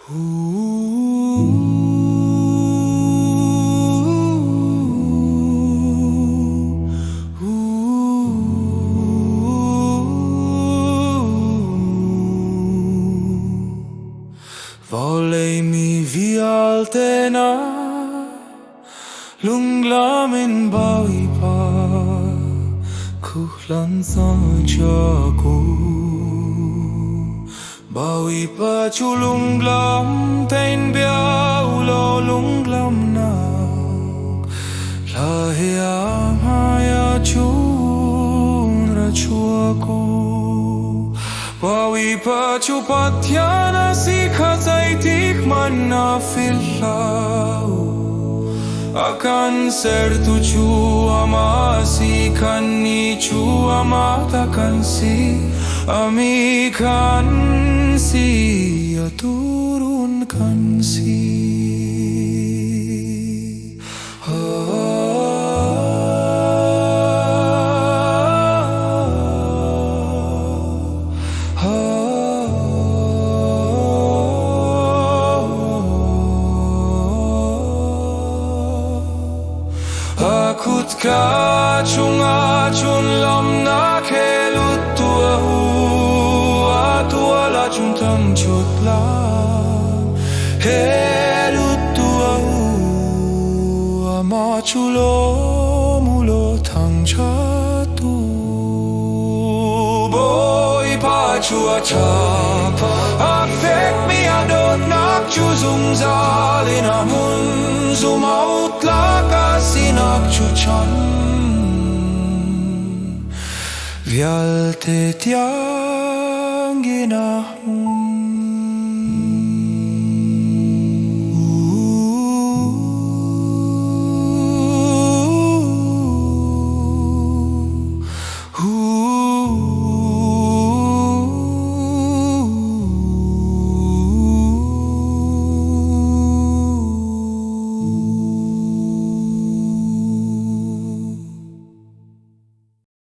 Volei mi vialtena lunglamin bawi pa kuhlan sajaku bawi pa chulunglam tain biau lo lunglam na lahia maya chun rachuaku bawi pa chupatyana sikha zaitik manna fillau akan sertu chu amasi kanni chu amata kansi ami kansi aturun kansi Akut ka chunga chun lam na khelut tua hu atua la chun tam chut la helut tua hu ama chulo mulo thang cha tu boy pa chua cha affect me adot nak chu zum zalin amun zum out la sinak chu Chant vialte tiangina